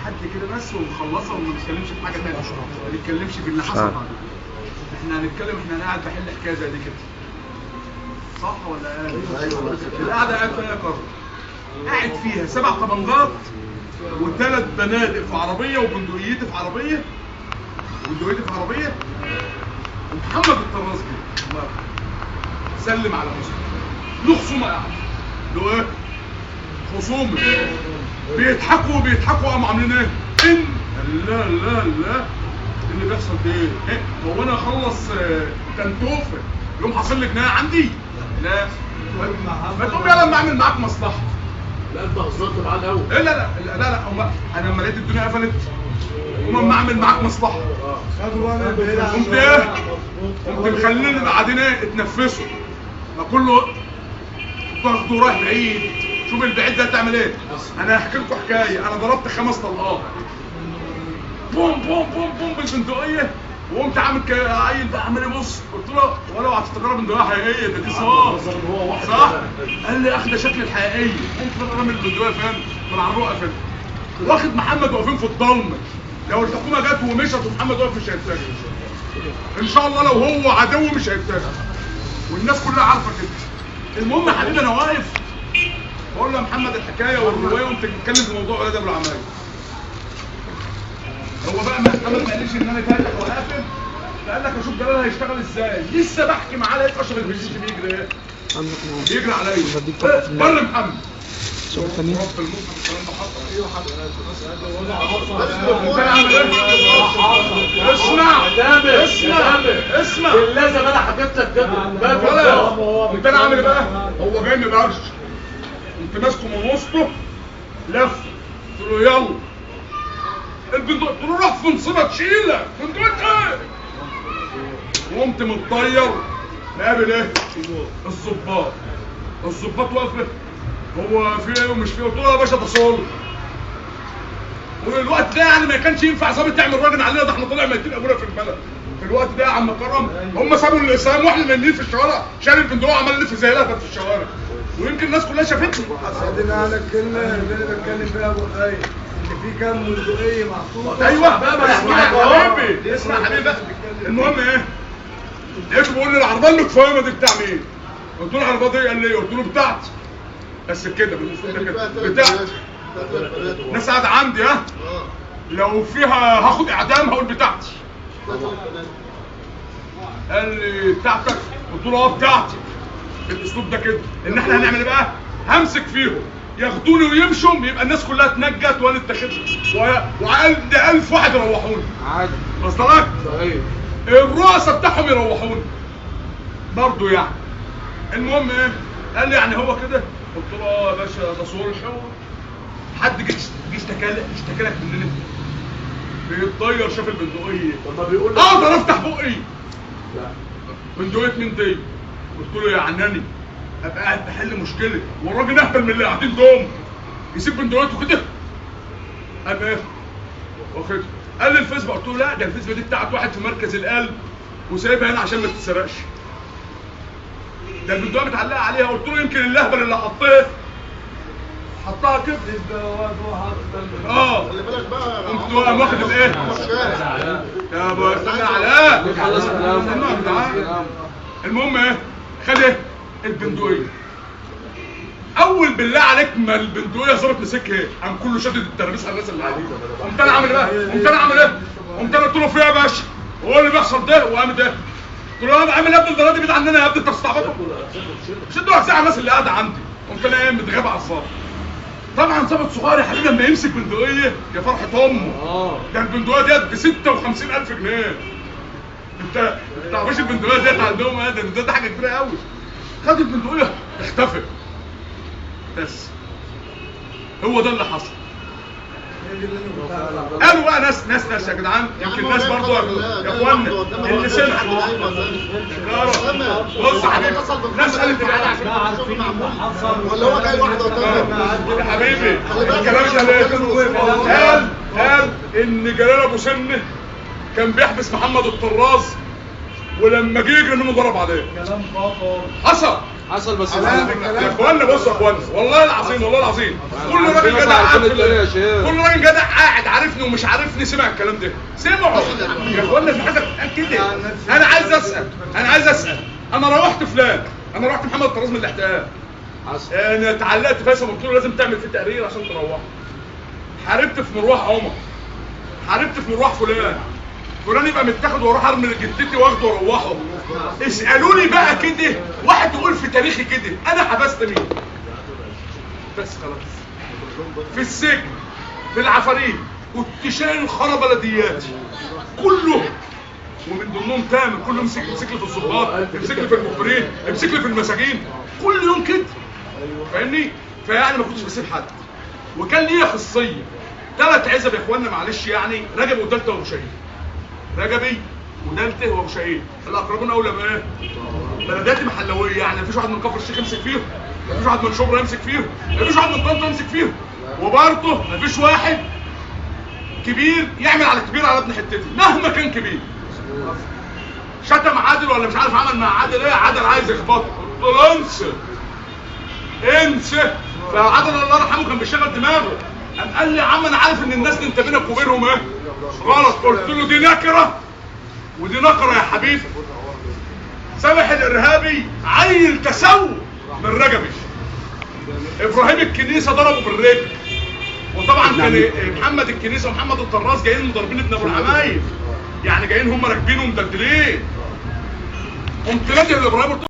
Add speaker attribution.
Speaker 1: لحد كده بس ونخلصها وما نتكلمش في حاجه ثانيه، ما نتكلمش في اللي حصل بعد كده. احنا هنتكلم، احنا قاعد بحل حكايه زي دي كده، صح ولا ايه؟ ايوه. القعده قاعد فيها قرر، قاعد فيها 7 طبنجات و3 بنادق في عربيه وبندقيتي في عربيه ومحمد الطراز جه سلم على مسلم. له خصومه قاعده، له ايه؟ خصومه بيضحكوا قاموا عاملين ايه؟ لا اللي بيحصل ده ايه؟ هو انا اخلص تنتوفه يوم حاصل لي جنايه عندي؟ لا ما تقوم يلا لما اعمل معاك مصلحه.
Speaker 2: لا انت هزرت معاه الاول.
Speaker 1: لا انا لما لقيت الدنيا قفلت قوم اعمل معاك مصلحه. قمت ايه؟ قمت مخلينا قاعدين ايه؟ اتنفسوا. ما كله تاخده رايح بعيد. شوف البعيد ده تعمل ايه؟ انا هحكي لكم حكايه. انا ضربت 5 طلقات بوم بوم بوم بوم بالبندقيه، وقمت عامل عيل بقى عمال يبص. قلت له ولو هتفتكرها بندقيه حقيقيه ده دي صح؟ قال لي يا اخي ده شكل الحقيقيه. قمت رامي البندقيه فين؟ من على الرقه فين؟ واخد محمد واقفين في الضلمه. لو الحكومه جت ومشت ومحمد واقف مش هيتاكل ان شاء الله. لو هو عدو مش هيتاكل، والناس كلها عارفه كده. المهم يا حبيبي انا واقف بقول له يا محمد الحكايه والروايه، وانت بتتكلم في موضوع ولاد ابو العمايل. هو بقى محمد ما قاليش ان انا فاتح وقافل، قال لك اشوف جلال هيشتغل ازاي. لسه بحكي معاه لقيت اشرف البشيش بيجري ايه؟ بيجري عليا. بر محمد شوف الثاني رب المصحف الكلام ده حصل. ايوه اسمع
Speaker 2: لازم انا حكيت لك كده.
Speaker 1: قمت انا عامل ايه بقى؟ هو جاي مبرش، قمت ماسكه من وسطه لف. قلت له يلا البندق. قلت له روح في نصيبه تشيلك بندقية ايه؟ وقمت متطير نقابل ايه؟ الظباط واقفه. هو في ايه ومش في ايه؟ قلت له يا باشا ده صلح. والوقت ده يعني ما كانش ينفع ظابط تعمل راجل علينا، ده احنا طلع ميتين ابونا في البلد في الوقت ده يا عم كرم. هم سابوا الاسلام واحنا نايمين في الشوارع، شاري البندقيه عمال يلف زي لهبل في الشوارع، ويمكن الناس كلها شافتني.
Speaker 3: سيدنا على الكلمه اللي انا بتكلم فيها ابو خير ان في كام بندقيه محطوطه.
Speaker 1: ايوه اسمع يا حبيبي. المهم ايه؟ لقيته بيقول لي العربيه اللي كفايه دي بتاع مين؟ قلت له العربيه دي. قال لي قلت له بتاعتي. بس كده بالنسبه لي كده بتاعتي. الناس قاعده عندي ها؟ لو فيها هاخد اعدام هقول بتاعتي. قال لي بتاعتك؟ قلت له اه بتاعتي. بالاسلوب ده كده ان احنا هنعمل ايه بقى؟ همسك فيهم ياخدوني ويمشوا، يبقى الناس كلها اتنجت وانا اتخذت وعقل ده 1000 واحد يروحوني
Speaker 2: عادي.
Speaker 1: وصل لك؟
Speaker 2: صحيح.
Speaker 1: الرؤساء بتاعهم يروحوني برضه يعني. المهم ايه؟ قال لي يعني هو كده؟ قلت له اه يا باشا ده صلح. حد جه اشتكى لك مننا؟ بيتطير شاف البندقيه.
Speaker 2: طب ما بيقول لك
Speaker 1: اقدر افتح بقي؟
Speaker 2: لا.
Speaker 1: بندقيه مين دي؟ قلت له يعني انا ابقى قاعد بحل مشكله والراجل اهبل من اللي قاعدين دول يسيب بندقيته كده؟ ابقى ايه؟ واخدها. قال لي الفيسبا. قلت له لا ده الفيسبا دي بتاعت واحد في مركز القلب وسايبها هنا عشان ما تتسرقش. ده البندقيه متعلقه عليها. قلت له يمكن اللهبل اللي حطها كده.
Speaker 4: خلي بالك بقى.
Speaker 1: قمت واخد الايه؟ يا ابو استنى علاء. المهم ايه؟ خد ايه؟ البندقيه. اول بالله عليك ما البندقيه ظبط مسكها ايه؟ قام كله شدد الترابيس على الناس اللي قاعدين. قمت انا عامل ايه؟ قمت انا قلت له في ايه يا باشا؟ هو اللي بيحصل ده وقام ده. قلت له انا عامل يا ابني البلد دي بعيد عننا يا ابني انت بتستعبطوا. شدوا اجزاء الناس اللي قاعده عندي. قمت انا ايه متغاب على الظابط. طبعا ظابط صغير يا حبيبي لما يمسك بندقيه يا فرحه امه. ده البندقيه ديت ب 56,000 جنيه. انت تعرفش البندقيه ديت عندهم ايه؟ ده حاجه كبيره قوي. خد البندقيه اختفت. بس هو ده اللي حصل. قالوا بقى ناس يا جدعان. يمكن ناس برضه يا اخوانا اللي سمع. بص يا حبيبي ناس قالت
Speaker 4: ولا هو جاي واحده
Speaker 1: يا حبيبي الكلام ده ليه؟ قال ان جلال ابو سنه كان بيحبس محمد الطراز ولما جه يجري منه ضرب عليه.
Speaker 3: كلام خطر.
Speaker 1: حصل.
Speaker 2: حصل بس
Speaker 1: يا اخوانا بصوا يا اخوانا، والله العظيم والله العظيم كل راجل جدع قاعد كل راجل جدع قاعد عارفني ومش عارفني سمع الكلام ده، سمعوا يا اخوانا. في حاجه كده انا عايز اسال انا روحت فلان، انا رحت محمد طراز من الاحتلال، انا اتعلقت فيصل قلت له لازم تعمل فيه تقرير عشان تروح. حاربت في مروح عمر، حاربت في مروح فلان يبقى متاخد واروح ارمي جدتي واخده واروحه. اسالوني بقى كده واحد يقول في تاريخي كده انا حبست مين؟ بس خلاص في السجن في العفاريت كنت شايل خرا بلدياتي كله، ومن ضمنهم تامر كله يمسك لي في الضباط، يمسك لي في المخبرين، يمسك لي في المساجين كل يوم كده، فاهمني؟ فيعني ما كنتش بسيب حد. وكان ليا خصيه 3 عزب يا اخوانا معلش، يعني رجب ودلته وابو شهيد، رجبي ودلته وابو شهيد الاقربون اولى بايه؟ بلدياتي محلويه، يعني مفيش واحد من كفر الشيخ يمسك فيهم، مفيش واحد من شبرا يمسك فيهم، مفيش واحد من طنطا يمسك فيهم، وبرضه مفيش واحد كبير يعمل على كبير على ابن حتتي مهما كان كبير. شتم عادل ولا مش عارف عمل مع عادل ايه، عادل عايز يخبطه، قلت له انسى. فعادل الله يرحمه كان بيشغل دماغه، قال لي يا عم انا عارف ان الناس دي انت بينك وبينهم ايه غلط. قلت له دي نكره ودي نكره يا حبيبي. سامح الارهابي عيل تسوق من رجبي، ابراهيم الكنيسه ضربه بالرجل، وطبعا كان محمد الكنيسه ومحمد الطراز جايين مضربين ابن ابو العمايل، يعني جايين هم راكبين ومدلدلين. قمت نادي لابراهيم